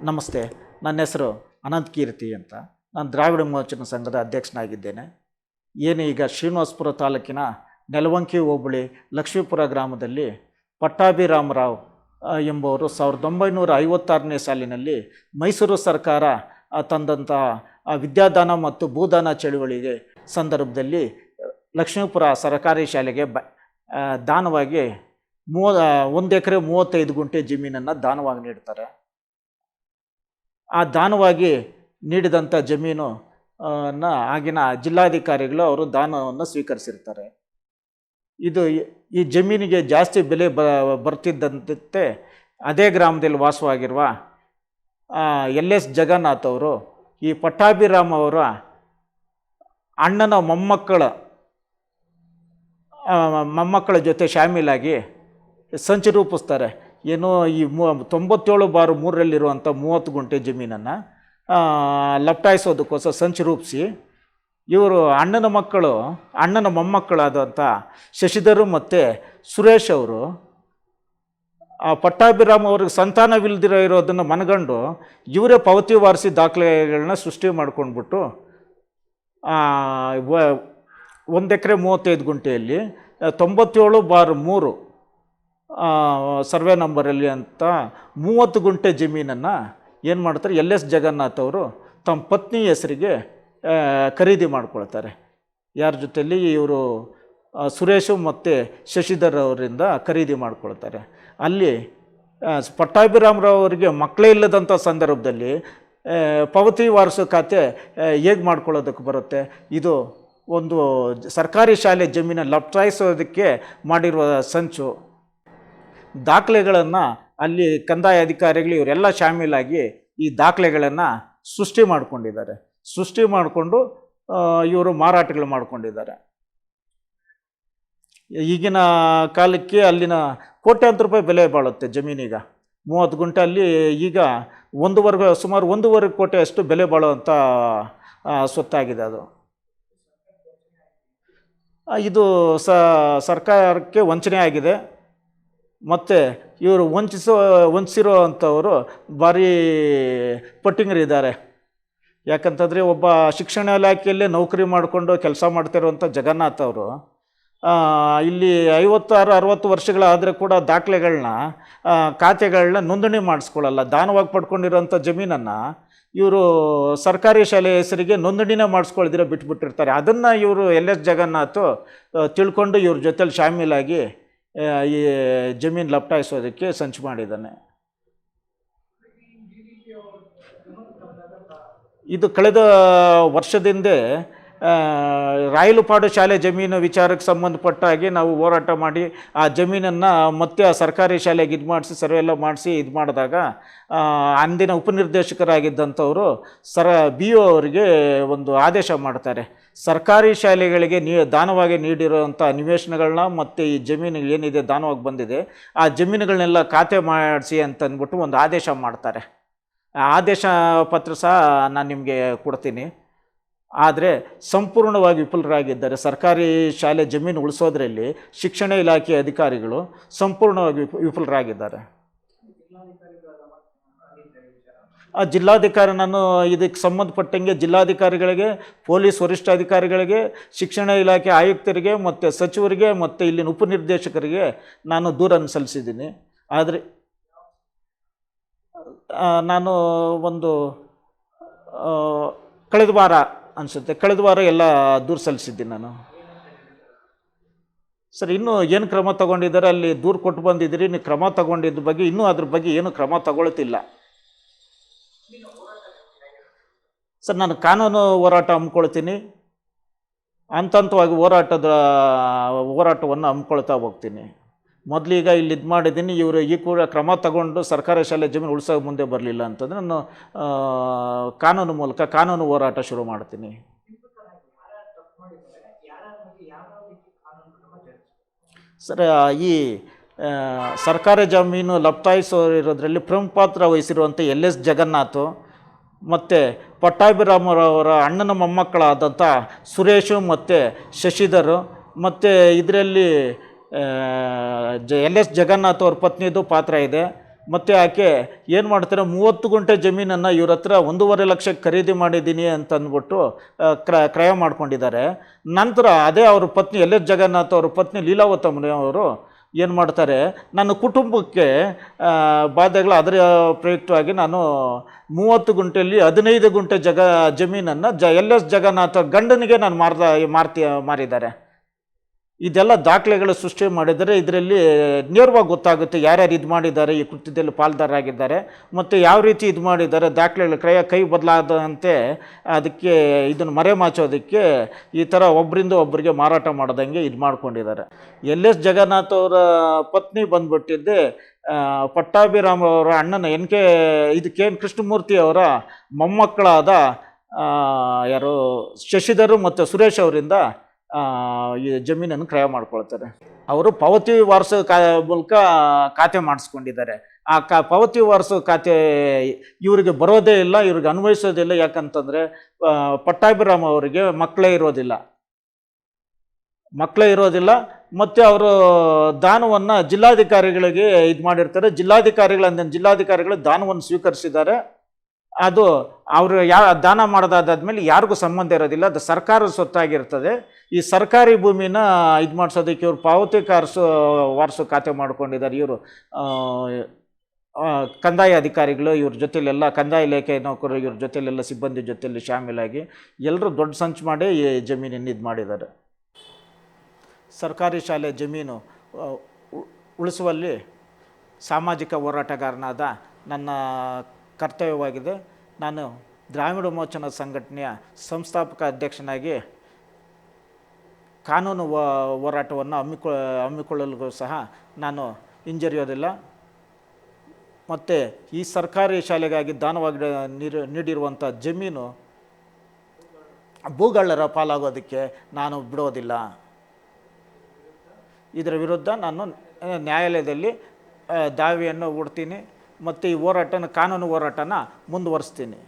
ನಮಸ್ತೆ. ನನ್ನ ಹೆಸರು ಅನಂತ್ ಕೀರ್ತಿ ಅಂತ. ನಾನು ದ್ರಾವಿಡ ವಿಮೋಚನಾ ಸಂಘದ ಅಧ್ಯಕ್ಷನಾಗಿದ್ದೇನೆ. ಏನು ಈಗ ಶ್ರೀನಿವಾಸಪುರ ತಾಲೂಕಿನ ನೆಲವಂಕಿ ಹೋಬಳಿ ಲಕ್ಷ್ಮೀಪುರ ಗ್ರಾಮದಲ್ಲಿ ಪಟ್ಟಾಭಿರಾಮರಾವ್ ಎಂಬುವರು 1956ನೇ ಸಾಲಿನಲ್ಲಿ ಮೈಸೂರು ಸರ್ಕಾರ ತಂದಂಥ ವಿದ್ಯಾದಾನ ಮತ್ತು ಭೂದಾನ ಚಳುವಳಿಗೆ ಸಂದರ್ಭದಲ್ಲಿ ಲಕ್ಷ್ಮೀಪುರ ಸರ್ಕಾರಿ ಶಾಲೆಗೆ ದಾನವಾಗಿ 1 ಎಕರೆ 35 ಗುಂಟೆ ಜಮೀನನ್ನು ದಾನವಾಗಿ ನೀಡ್ತಾರೆ. ಆ ದಾನವಾಗಿ ನೀಡಿದಂಥ ಜಮೀನು ಆಗಿನ ಜಿಲ್ಲಾಧಿಕಾರಿಗಳು ಅವರು ದಾನವನ್ನು ಸ್ವೀಕರಿಸಿರ್ತಾರೆ. ಈ ಜಮೀನಿಗೆ ಜಾಸ್ತಿ ಬೆಲೆ ಬರ್ತಿದ್ದಂತೆ ಅದೇ ಗ್ರಾಮದಲ್ಲಿ ವಾಸವಾಗಿರುವ LS ಜಗನ್ನಾಥ್ ಅವರು ಈ ಪಟ್ಟಾಭಿರಾಮ್ ಅವರ ಅಣ್ಣನ ಮೊಮ್ಮಕ್ಕಳ ಜೊತೆ ಶಾಮೀಲಾಗಿ ಸಂಚು ರೂಪಿಸ್ತಾರೆ. ಏನೋ ಈ 97/3ರಲ್ಲಿರುವಂಥ 30 ಗುಂಟೆ ಜಮೀನನ್ನು ಲಪ್ಟಾಯಿಸೋದಕ್ಕೋಸ್ಕರ ಸಂಚು ರೂಪಿಸಿ ಇವರು ಅಣ್ಣನ ಮೊಮ್ಮಕ್ಕಳಾದಂಥ ಶಶಿಧರ್ ಮತ್ತು ಸುರೇಶ್ ಅವರು ಪಟ್ಟಾಭಿರಾಮ್ ಅವ್ರಿಗೆ ಸಂತಾನವಿಲ್ಲದಿರೋ ಇರೋದನ್ನು ಮನಗಂಡು ಇವರೇ ಪಾವತಿ ವಾರಿಸಿ ದಾಖಲೆಗಳನ್ನ ಸೃಷ್ಟಿ ಮಾಡ್ಕೊಂಡ್ಬಿಟ್ಟು 1 ಎಕರೆ 35 ಗುಂಟೆಯಲ್ಲಿ 97/3 ಸರ್ವೆ ನಂಬರಲ್ಲಿ ಅಂತ 30 ಗುಂಟೆ ಜಮೀನನ್ನು ಏನು ಮಾಡ್ತಾರೆ, LS ಜಗನ್ನಾಥ್ ಅವರು ತಮ್ಮ ಪತ್ನಿ ಹೆಸರಿಗೆ ಖರೀದಿ ಮಾಡ್ಕೊಳ್ತಾರೆ. ಯಾರ ಜೊತೆಯಲ್ಲಿ ಇವರು ಸುರೇಶು ಮತ್ತು ಶಶಿಧರ್ ಅವರಿಂದ ಖರೀದಿ ಮಾಡ್ಕೊಳ್ತಾರೆ. ಅಲ್ಲಿ ಪಟ್ಟಾಭಿರಾಮರಾವ್ ಅವರಿಗೆ ಮಕ್ಕಳೇ ಇಲ್ಲದಂಥ ಸಂದರ್ಭದಲ್ಲಿ ಪಾವತಿ ವಾರಸು ಖಾತೆ ಹೇಗೆ ಮಾಡ್ಕೊಳ್ಳೋದಕ್ಕೆ ಬರುತ್ತೆ? ಇದು ಒಂದು ಸರ್ಕಾರಿ ಶಾಲೆ ಜಮೀನನ್ನು ಲಪ್ಟಾಯಿಸೋದಕ್ಕೆ ಮಾಡಿರುವ ಸಂಚು. ದಾಖಲೆಗಳನ್ನು ಅಲ್ಲಿ ಕಂದಾಯ ಅಧಿಕಾರಿಗಳು ಇವರೆಲ್ಲ ಶಾಮೀಲಾಗಿ ಈ ದಾಖಲೆಗಳನ್ನು ಸೃಷ್ಟಿ ಮಾಡಿಕೊಂಡು ಇವರು ಮಾರಾಟಗಳು ಮಾಡ್ಕೊಂಡಿದ್ದಾರೆ. ಈಗಿನ ಕಾಲಕ್ಕೆ ಅಲ್ಲಿನ ಕೋಟ್ಯಾಂತರ ರೂಪಾಯಿ ಬೆಲೆ ಬಾಳುತ್ತೆ ಜಮೀನೀಗ. 30 ಗುಂಟೆ ಅಲ್ಲಿ ಈಗ ಸುಮಾರು 1.5 ಕೋಟಿ ಅಷ್ಟು ಬೆಲೆ ಬಾಳುವಂಥ ಸ್ವತ್ತಾಗಿದೆ ಅದು. ಇದು ಸರ್ಕಾರಕ್ಕೆ ವಂಚನೆ ಆಗಿದೆ. ಮತ್ತು ಇವರು ವಂಚಿಸಿರೋ ಅಂಥವರು ಭಾರಿ ಪಟ್ಟಿಂಗರಿದ್ದಾರೆ. ಯಾಕಂತಂದರೆ ಒಬ್ಬ ಶಿಕ್ಷಣ ಇಲಾಖೆಯಲ್ಲೇ ನೌಕರಿ ಮಾಡಿಕೊಂಡು ಕೆಲಸ ಮಾಡ್ತಿರುವಂಥ ಜಗನ್ನಾಥ್ ಅವರು ಇಲ್ಲಿ 56-60 ವರ್ಷಗಳಾದರೆ ಕೂಡ ಖಾತೆಗಳನ್ನ ನೋಂದಣಿ ಮಾಡಿಸ್ಕೊಳ್ಳಲ್ಲ. ದಾನವಾಗಿ ಪಡ್ಕೊಂಡಿರೋಂಥ ಜಮೀನನ್ನು ಇವರು ಸರ್ಕಾರಿ ಶಾಲೆ ಹೆಸರಿಗೆ ನೋಂದಣಿನೇ ಮಾಡಿಸ್ಕೊಳ್ದಿರ ಬಿಟ್ಬಿಟ್ಟಿರ್ತಾರೆ. ಅದನ್ನು ಇವರು LS ಜಗನ್ನಾಥ್ ತಿಳ್ಕೊಂಡು ಇವ್ರ ಜೊತೆಲಿ ಶಾಮೀಲಾಗಿ ಈ ಜಮೀನು ಲಪ್ಟಾಯಿಸೋದಕ್ಕೆ ಸಂಚು ಮಾಡಿದ್ದಾನೆ. ಇದು ಕಳೆದ ವರ್ಷದಿಂದ ರಾಯಲುಪಾಡು ಶಾಲೆ ಜಮೀನು ವಿಚಾರಕ್ಕೆ ಸಂಬಂಧಪಟ್ಟ ಹಾಗೆ ನಾವು ಹೋರಾಟ ಮಾಡಿ ಆ ಜಮೀನನ್ನು ಮತ್ತೆ ಆ ಸರ್ಕಾರಿ ಶಾಲೆಗೆ ಸರ್ವೆ ಎಲ್ಲ ಮಾಡಿಸಿ ಮಾಡಿದಾಗ ಅಂದಿನ ಉಪನಿರ್ದೇಶಕರಾಗಿದ್ದಂಥವರು BO ಅವರಿಗೆ ಒಂದು ಆದೇಶ ಮಾಡ್ತಾರೆ. ಸರ್ಕಾರಿ ಶಾಲೆಗಳಿಗೆ ದಾನವಾಗಿ ನೀಡಿರೋವಂಥ ನಿವೇಶನಗಳನ್ನ ಮತ್ತು ಈ ಜಮೀನು ಏನಿದೆ ದಾನವಾಗಿ ಬಂದಿದೆ ಆ ಜಮೀನುಗಳನ್ನೆಲ್ಲ ಖಾತೆ ಮಾಡಿಸಿ ಅಂತಂದ್ಬಿಟ್ಟು ಒಂದು ಆದೇಶ ಮಾಡ್ತಾರೆ. ಆ ಆದೇಶ ಪತ್ರ ಸಹ ನಾನು ನಿಮಗೆ ಕೊಡ್ತೀನಿ. ಆದರೆ ಸಂಪೂರ್ಣವಾಗಿ ವಿಫಲರಾಗಿದ್ದಾರೆ. ಸರ್ಕಾರಿ ಶಾಲೆ ಜಮೀನು ಉಳಿಸೋದ್ರಲ್ಲಿ ಶಿಕ್ಷಣ ಇಲಾಖೆ ಅಧಿಕಾರಿಗಳು ಸಂಪೂರ್ಣವಾಗಿ ವಿಫಲರಾಗಿದ್ದಾರೆ. ಆ ಜಿಲ್ಲಾಧಿಕಾರಿ ನಾನು ಇದಕ್ಕೆ ಸಂಬಂಧಪಟ್ಟಂಗೆ ಜಿಲ್ಲಾಧಿಕಾರಿಗಳಿಗೆ, ಪೊಲೀಸ್ ವರಿಷ್ಠಾಧಿಕಾರಿಗಳಿಗೆ, ಶಿಕ್ಷಣ ಇಲಾಖೆ ಆಯುಕ್ತರಿಗೆ ಮತ್ತು ಸಚಿವರಿಗೆ ಮತ್ತು ಇಲ್ಲಿನ ಉಪನಿರ್ದೇಶಕರಿಗೆ ನಾನು ದೂರನ್ನು ಸಲ್ಲಿಸಿದ್ದೀನಿ. ಆದರೆ ನಾನು ಒಂದು ಕಳೆದ ವಾರ ಎಲ್ಲ ದೂರು ಸಲ್ಲಿಸಿದ್ದೀನಿ ನಾನು. ಸರ್, ಇನ್ನೂ ಏನು ಕ್ರಮ ತಗೊಂಡಿದ್ದಾರೆ? ಅಲ್ಲಿ ದೂರು ಕೊಟ್ಟು ಬಂದಿದ್ದೀರಿ, ನೀವು ಕ್ರಮ ತಗೊಂಡಿದ್ದ ಬಗ್ಗೆ ಇನ್ನೂ ಅದ್ರ ಬಗ್ಗೆ ಏನು ಕ್ರಮ ತಗೊಳ್ತಿಲ್ಲ. ಸರ್, ನಾನು ಕಾನೂನು ಹೋರಾಟ ಹಮ್ಮಿಕೊಳ್ತೀನಿ. ಹಂತವಾಗಿ ಹೋರಾಟವನ್ನು ಹಮ್ಮಿಕೊಳ್ತಾ ಹೋಗ್ತೀನಿ. ಮೊದಲೀಗ ಇಲ್ಲಿ ಇದು ಮಾಡಿದ್ದೀನಿ. ಇವರು ಈ ಕೂಡ ಕ್ರಮ ತಗೊಂಡು ಸರ್ಕಾರಿ ಶಾಲೆ ಜಮೀನು ಉಳಿಸೋ ಮುಂದೆ ಬರಲಿಲ್ಲ ಅಂತಂದರೆ ನಾನು ಕಾನೂನು ಹೋರಾಟ ಶುರು ಮಾಡ್ತೀನಿ. ಸರ್, ಈ ಸರ್ಕಾರಿ ಜಮೀನು ಲಪ್ತಾಯಿಸೋದ್ರಲ್ಲಿ ಪ್ರಮುಖ ಪಾತ್ರ ವಹಿಸಿರುವಂಥ LS ಜಗನ್ನಾಥ್ ಮತ್ತು ಪಟ್ಟಾಭಿರಾಮರವರ ಅಣ್ಣನ ಮೊಮ್ಮಕ್ಕಳಾದಂಥ ಸುರೇಶು ಮತ್ತು ಶಶಿಧರ್ ಮತ್ತು ಇದರಲ್ಲಿ LS ಜಗನ್ನಾಥ್ ಅವ್ರ ಪತ್ನಿದು ಪಾತ್ರ ಇದೆ. ಮತ್ತು ಆಕೆ ಏನು ಮಾಡ್ತಾರೆ, 30 ಗುಂಟೆ ಜಮೀನನ್ನು ಇವ್ರ ಹತ್ರ 1.5 ಲಕ್ಷಕ್ಕೆ ಖರೀದಿ ಮಾಡಿದ್ದೀನಿ ಅಂತಂದ್ಬಿಟ್ಟು ಕ್ರಯ ಮಾಡ್ಕೊಂಡಿದ್ದಾರೆ. ನಂತರ ಅದೇ ಅವ್ರ ಪತ್ನಿ ಎಲ್ ಎಸ್ ಜಗನ್ನಾಥ್ ಅವ್ರ ಪತ್ನಿ ಲೀಲಾವತಮನಿ ಅವರು ಏನು ಮಾಡ್ತಾರೆ, ನನ್ನ ಕುಟುಂಬಕ್ಕೆ ಬಾಧೆಗಳು ಅದರ ಪ್ರಯುಕ್ತವಾಗಿ ನಾನು 30 ಗುಂಟೆಯಲ್ಲಿ 15 ಗುಂಟೆ ಜಮೀನನ್ನು ಎಲ್ ಎಸ್ ಜಗನ್ನಾಥ ಗಂಡನಿಗೆ ನಾನು ಮಾರಿದ್ದಾರೆ. ಇದೆಲ್ಲ ದಾಖಲೆಗಳು ಸೃಷ್ಟಿ ಮಾಡಿದರೆ ಇದರಲ್ಲಿ ನೇರವಾಗಿ ಗೊತ್ತಾಗುತ್ತೆ ಯಾರ್ಯಾರು ಇದು ಮಾಡಿದ್ದಾರೆ, ಈ ಕೃತ್ಯದಲ್ಲಿ ಪಾಲ್ದಾರರಾಗಿದ್ದಾರೆ ಮತ್ತು ಯಾವ ರೀತಿ ಇದು ಮಾಡಿದ್ದಾರೆ. ದಾಖಲೆಗಳು ಕೈ ಬದಲಾದಂತೆ ಅದಕ್ಕೆ ಇದನ್ನು ಮರೆಮಾಚೋದಕ್ಕೆ ಈ ಥರ ಒಬ್ಬರಿಂದ ಒಬ್ಬರಿಗೆ ಮಾರಾಟ ಮಾಡ್ದಂಗೆ ಇದು ಮಾಡ್ಕೊಂಡಿದ್ದಾರೆ. ಎಲ್ ಎಸ್ ಜಗನ್ನಾಥ್ ಅವರ ಪತ್ನಿ ಬಂದ್ಬಿಟ್ಟಿದ್ದೆ ಪಟ್ಟಾಭಿರಾಮ್ ಅವರ ಅಣ್ಣನ ಕೆ ಕೃಷ್ಣಮೂರ್ತಿ ಅವರ ಮೊಮ್ಮಕ್ಕಳಾದ ಯಾರು ಶಶಿಧರ್ ಮತ್ತು ಸುರೇಶ್ ಅವರಿಂದ ಈ ಜಮೀನನ್ನು ಕ್ರಯ ಮಾಡ್ಕೊಳ್ತಾರೆ. ಅವರು ಪಾವತಿ ವಾರಸು ಮೂಲಕ ಖಾತೆ ಮಾಡಿಸ್ಕೊಂಡಿದ್ದಾರೆ. ಆ ಪಾವತಿ ವಾರಸು ಖಾತೆ ಇವರಿಗೆ ಬರೋದೇ ಇಲ್ಲ, ಇವ್ರಿಗೆ ಅನ್ವಯಿಸೋದಿಲ್ಲ. ಯಾಕಂತಂದರೆ ಪಟ್ಟಾಭಿರಾಮ್ ಅವರಿಗೆ ಮಕ್ಕಳೇ ಇರೋದಿಲ್ಲ ಮತ್ತು ಅವರು ದಾನವನ್ನು ಜಿಲ್ಲಾಧಿಕಾರಿಗಳಿಗೆ ಇದು ಮಾಡಿರ್ತಾರೆ. ಜಿಲ್ಲಾಧಿಕಾರಿಗಳು ದಾನವನ್ನು ಸ್ವೀಕರಿಸಿದ್ದಾರೆ. ಅದು ಅವರು ದಾನ ಮಾಡೋದಾದ್ಮೇಲೆ ಯಾರಿಗೂ ಸಂಬಂಧ ಇರೋದಿಲ್ಲ, ಅದು ಸರ್ಕಾರದ ಸೊತ್ತಾಗಿರ್ತದೆ. ಈ ಸರ್ಕಾರಿ ಭೂಮಿನ ಇದು ಮಾಡಿಸೋದಕ್ಕೆ ಇವರು ಪಾವತಿ ವಾರಸು ಖಾತೆ ಮಾಡ್ಕೊಂಡಿದ್ದಾರೆ. ಇವರು ಕಂದಾಯ ಅಧಿಕಾರಿಗಳು ಇವ್ರ ಜೊತೆಲೆಲ್ಲ, ಕಂದಾಯ ಇಲಾಖೆ ನೌಕರರು ಇವ್ರ ಜೊತೆಲೆಲ್ಲ, ಸಿಬ್ಬಂದಿ ಜೊತೆಯಲ್ಲಿ ಶಾಮೀಲಾಗಿ ಎಲ್ಲರೂ ದೊಡ್ಡ ಸಂಚು ಮಾಡಿ ಈ ಜಮೀನನ್ನು ಇದು ಮಾಡಿದ್ದಾರೆ. ಸರ್ಕಾರಿ ಶಾಲೆ ಜಮೀನು ಉಳಿಸುವಲ್ಲಿ ಸಾಮಾಜಿಕ ಹೋರಾಟಗಾರನಾದ ನನ್ನ ಕರ್ತವ್ಯವಾಗಿದೆ. ನಾನು ಗ್ರಾಮೀಣ ಮೋಚನ ಸಂಘಟನೆಯ ಸಂಸ್ಥಾಪಕ ಅಧ್ಯಕ್ಷನಾಗಿ ಕಾನೂನು ಹೋರಾಟವನ್ನು ಹಮ್ಮಿಕೊಳ್ಳಲು ಸಹ ನಾನು ಹಿಂಜರಿಯೋದಿಲ್ಲ. ಮತ್ತು ಈ ಸರ್ಕಾರಿ ಶಾಲೆಗಾಗಿ ದಾನವಾಗಿ ನೀಡಿರುವಂಥ ಜಮೀನು ಭೂಗಳ್ಳರ ಪಾಲಾಗೋದಕ್ಕೆ ನಾನು ಬಿಡೋದಿಲ್ಲ. ಇದರ ವಿರುದ್ಧ ನಾನು ನ್ಯಾಯಾಲಯದಲ್ಲಿ ದಾವೆಯನ್ನು ಹೂಡ್ತೀನಿ ಮತ್ತು ಈ ಕಾನೂನು ಹೋರಾಟನ ಮುಂದುವರಿಸ್ತೀನಿ.